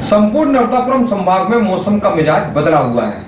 संपूर्ण नर्मदापुरम संभाग में मौसम का मिजाज बदला हुआ है।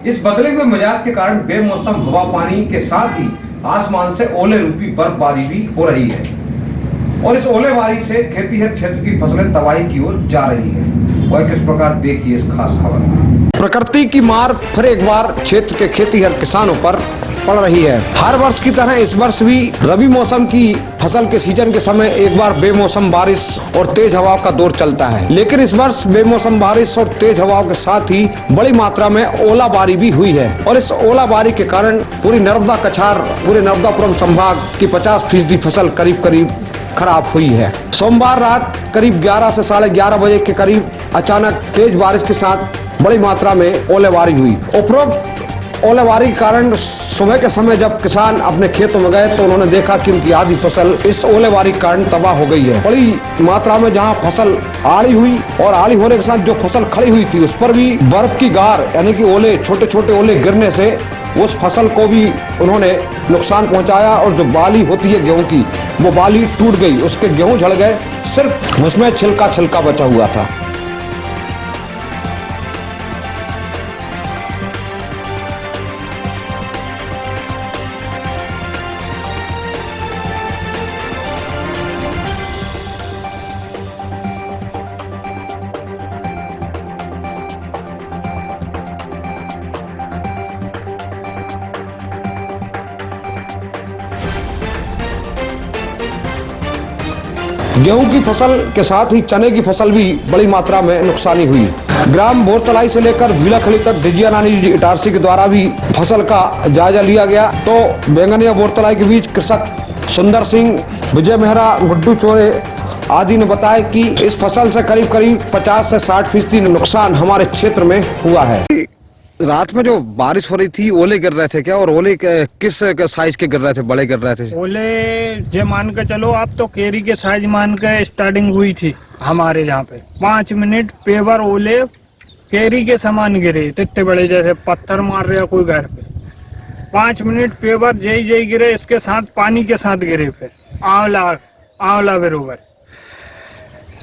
इस बदले हुए मिजाज के कारण बेमौसम हवा पानी के साथ ही आसमान से ओले रूपी बर्फबारी भी हो रही है और इस ओलेबारी से खेतीहर क्षेत्र की फसलें तबाही की ओर जा रही है। वह किस प्रकार, देखिए इस खास खबर में। प्रकृति की मार फिर एक बार क्षेत्र के खेतीहर किसानों पर पड़ रही है। हर वर्ष की तरह इस वर्ष भी रबी मौसम की फसल के सीजन के समय एक बार बेमौसम बारिश और तेज हवाओं का दौर चलता है, लेकिन इस वर्ष बेमौसम बारिश और तेज हवाओं के साथ ही बड़ी मात्रा में ओलाबारी भी हुई है और इस ओलाबारी के कारण पूरी नर्मदा कछार, पूरे नर्मदापुरम संभाग की 50% फसल करीब खराब हुई है। सोमवार रात करीब 11 से 11:30 बजे के करीब अचानक तेज बारिश के साथ बड़ी मात्रा में ओलाबारी हुई। उपरोक्त ओलाबारी के कारण सुबह के समय जब किसान अपने खेतों में गए तो उन्होंने देखा कि उनकी आधी फसल इस ओलाबारी के कारण तबाह हो गई है। बड़ी मात्रा में जहां फसल आड़ी हुई और आड़ी होने के साथ जो फसल खड़ी हुई थी उस पर भी बर्फ की गार यानी कि ओले, छोटे छोटे ओले गिरने से उस फसल को भी उन्होंने नुकसान पहुंचाया और जो बाली होती है गेहूं की, वो बाली टूट गई, उसके गेहूं झड़ गए, सिर्फ उसमें छिलका बचा हुआ था। गेहूं की फसल के साथ ही चने की फसल भी बड़ी मात्रा में नुकसानी हुई। ग्राम बोरतलाई से लेकर भीलाखली तक डिजिया नानी इटारसी के द्वारा भी फसल का जायजा लिया गया। तो बैंगनिया बोरतलाई के बीच कृषक सुंदर सिंह, विजय मेहरा, गुड्डू चोरे आदि ने बताया कि इस फसल से करीब 50 से 60% नुकसान हमारे क्षेत्र में हुआ है। रात में जो बारिश हो रही थी, ओले गिर रहे थे क्या, और ओले किस साइज के गिर रहे थे, बड़े गिर रहे थे? ओले जे मान के चलो आप, तो केरी के साइज मान के स्टार्टिंग हुई थी हमारे यहाँ पे। 5 मिनट पेवर ओले केरी के समान गिरे, इतने बड़े जैसे पत्थर मार रहे कोई घर पे। 5 मिनट पेवर जय गिरे, इसके साथ पानी के साथ गिरे, फिर आंवला बरोबर।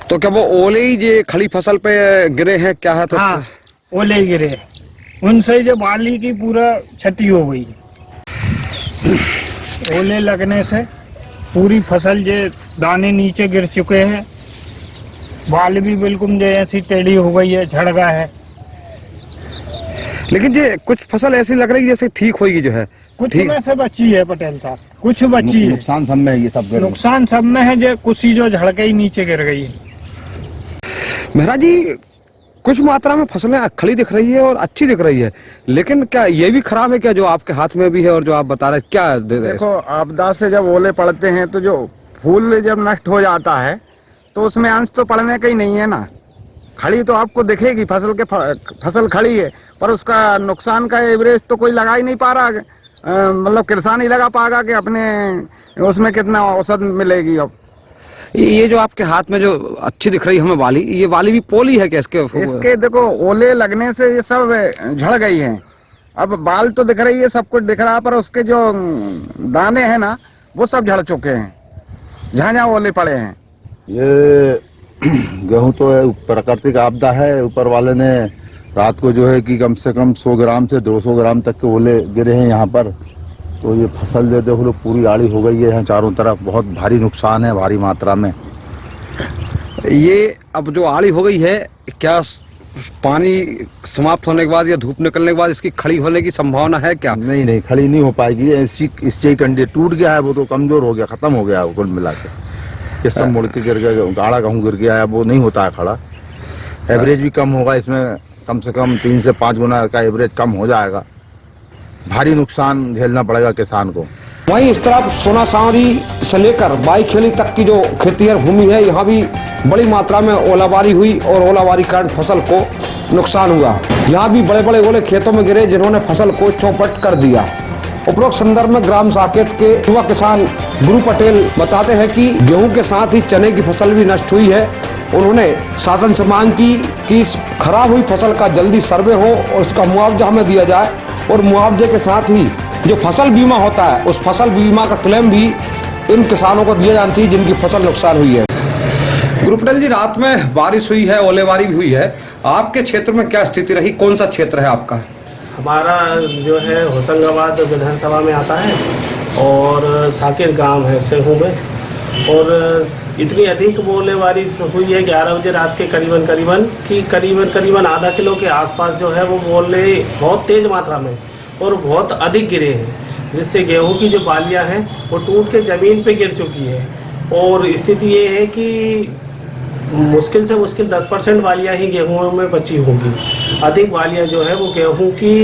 तो क्या वो ओले ही जो खड़ी फसल पे गिरे हैं क्या है? तो हाँ, ओले ही गिरे, उनसे जो बाली की पूरा क्षति हो गई। ओले लगने से पूरी फसल जे दाने नीचे गिर चुके हैं, बाल भी बिल्कुल जैसी टेढ़ी हो गई है, झड़ गया है। लेकिन ये कुछ फसल ऐसी लग रही है जैसे ठीक होगी, जो है कुछ में से बची है पटेल साहब, कुछ बची है। नुकसान सब में है, ये सब नुकसान सब में है, जो कुछ ही जो झड़ के ही नीचे गिर गई है। मेहरा जी, कुछ मात्रा में फसलें खड़ी दिख रही है और अच्छी दिख रही है, लेकिन क्या ये भी खराब है क्या, जो आपके हाथ में भी है और जो आप बता रहे हैं? क्या देखो, आपदा से जब ओले पड़ते हैं तो जो फूल जब नष्ट हो जाता है तो उसमें अंश तो पड़ने का ही नहीं है ना। खड़ी तो आपको दिखेगी फसल खड़ी है, पर उसका नुकसान का एवरेज तो कोई लगा ही नहीं पा रहा। मतलब किसान ही लगा पाएगा कि अपने उसमें कितना औसत मिलेगी। अब ये जो आपके हाथ में जो अच्छी दिख रही है हमें वाली, ये वाली भी पोली है क्या इसके देखो, ओले लगने से ये सब झड़ गई है। अब बाल तो दिख रही है, सब कुछ दिख रहा है, पर उसके जो दाने हैं ना, वो सब झड़ चुके हैं जहाँ ओले पड़े हैं। ये गेहूं तो प्राकृतिक आपदा है। ऊपर वाले ने रात को जो है कि कम से कम 100 ग्राम से 200 ग्राम तक के ओले गिरे हैं यहाँ पर। तो ये फसल जो देखो लो पूरी आड़ी हो गई है यहाँ चारों तरफ, बहुत भारी नुकसान है, भारी मात्रा में। ये अब जो आड़ी हो गई है, क्या पानी समाप्त होने के बाद या धूप निकलने के बाद इसकी खड़ी होने की संभावना है क्या? नहीं, खड़ी नहीं हो पाएगी। इससे कंडे टूट गया है, वो तो कमजोर हो गया, खत्म हो गया कुल मिला के। ये सब मुड़ के गिर गया, गाढ़ा गेहूं गिर गया है, वो नहीं होता है खड़ा। एवरेज भी कम होगा इसमें, कम से कम 3 से 5 गुना का एवरेज कम हो जाएगा। भारी नुकसान झेलना पड़ेगा किसान को। वहीं इस तरफ सोना सांवरी से लेकर बाईखेली तक की जो खेतीहर भूमि है, यहाँ भी बड़ी मात्रा में ओलाबारी हुई और ओलाबारी के कारण फसल को नुकसान हुआ। यहाँ भी बड़े बड़े ओले खेतों में गिरे जिन्होंने फसल को चौपट कर दिया। उपरोक्त संदर्भ में ग्राम साकेत के युवा किसान गुरु पटेल बताते हैं कि गेहूं के साथ ही चने की फसल भी नष्ट हुई है। उन्होंने शासन से मांग की कि इस खराब हुई फसल का जल्दी सर्वे हो और उसका मुआवजा हमें दिया जाए, और मुआवजे के साथ ही जो फसल बीमा होता है उस फसल बीमा का क्लेम भी इन किसानों को दिया जाना चाहिए जिनकी फसल नुकसान हुई है। गुरुपटल जी, रात में बारिश हुई है, ओलेबारी भी हुई है, आपके क्षेत्र में क्या स्थिति रही? कौन सा क्षेत्र है आपका? हमारा जो है होशंगाबाद विधानसभा में आता है और साकिर गांव है सेहू में। और इतनी अधिक ओलेबारी हुई है 11 बजे रात के करीबन आधा किलो के आसपास जो है वो ओले बहुत तेज मात्रा में और बहुत अधिक गिरे हैं, जिससे गेहूं की जो बालियां हैं वो टूट के ज़मीन पे गिर चुकी है। और स्थिति ये है कि मुश्किल से मुश्किल 10% बालियां ही गेहूं में बची होंगी। अधिक बालियां जो है वो गेहूं की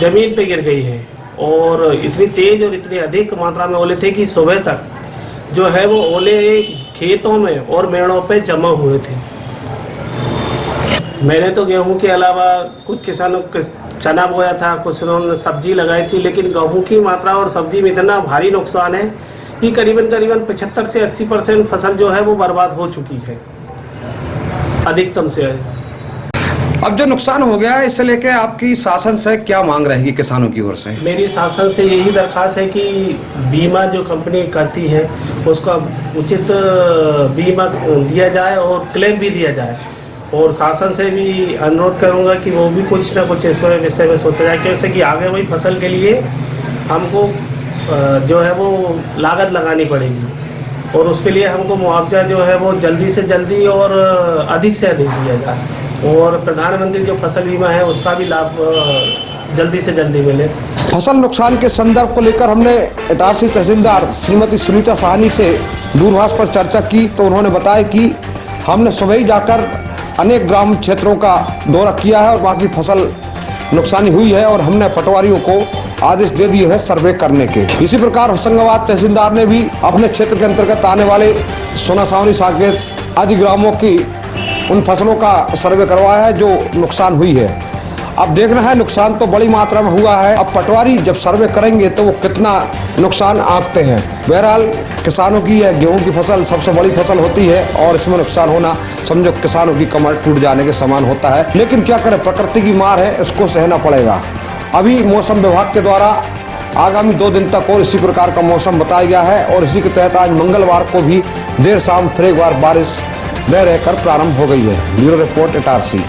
ज़मीन पे गिर गई है। और इतनी तेज और इतनी अधिक मात्रा में ओले थे कि सुबह तक जो है वो ओले खेतों में और मेड़ों पे जमा हुए थे। मैंने तो गेहूं के अलावा कुछ किसानों के चना बोया था, कुछ उन्होंने सब्जी लगाई थी, लेकिन गेहूं की मात्रा और सब्जी में इतना भारी नुकसान है कि करीबन 75 से 80% फसल जो है वो बर्बाद हो चुकी है, अधिकतम से। अब जो नुकसान हो गया है, इससे लेके आपकी शासन से क्या मांग रहेगी किसानों की ओर से? मेरी शासन से यही दरख्वास्त है कि बीमा जो कंपनी करती है उसका उचित बीमा दिया जाए और क्लेम भी दिया जाए। और शासन से भी अनुरोध करूंगा कि वो भी कुछ ना कुछ इसमें विषय में सोचा जाए, क्योंकि कि आगे वही फसल के लिए हमको जो है वो लागत लगानी पड़ेगी और उसके लिए हमको मुआवजा जो है वो जल्दी से जल्दी और अधिक से अधिक दिया जाए। और प्रधानमंत्री जो फसल बीमा है उसका भी लाभ जल्दी से जल्दी मिले। फसल नुकसान के संदर्भ को लेकर हमने इटारसी तहसीलदार श्रीमती सुनीता साहनी से दूरभाष पर चर्चा की, तो उन्होंने बताया कि हमने सुबह ही जाकर अनेक ग्राम क्षेत्रों का दौरा किया है और बाकी फसल नुकसानी हुई है और हमने पटवारियों को आदेश दे दिए हैं सर्वे करने के। इसी प्रकार होशंगाबाद तहसीलदार ने भी अपने क्षेत्र के अंतर्गत आने वाले सोना सावनी साकेत आदि ग्रामों की उन फसलों का सर्वे करवाया है जो नुकसान हुई है। अब देखना है, नुकसान तो बड़ी मात्रा में हुआ है, अब पटवारी जब सर्वे करेंगे तो वो कितना नुकसान आंकते हैं। बहरहाल किसानों की यह गेहूं की फसल सबसे बड़ी फसल होती है और इसमें नुकसान होना समझो किसानों की कमर टूट जाने के समान होता है, लेकिन क्या करें, प्रकृति की मार है, इसको सहना पड़ेगा। अभी मौसम विभाग के द्वारा आगामी 2 दिन तक और इसी प्रकार का मौसम बताया गया है और इसी के तहत आज मंगलवार को भी देर शाम फिर एक बार बारिश रह रहकर प्रारंभ हो गई है। Bureau report Itarsi.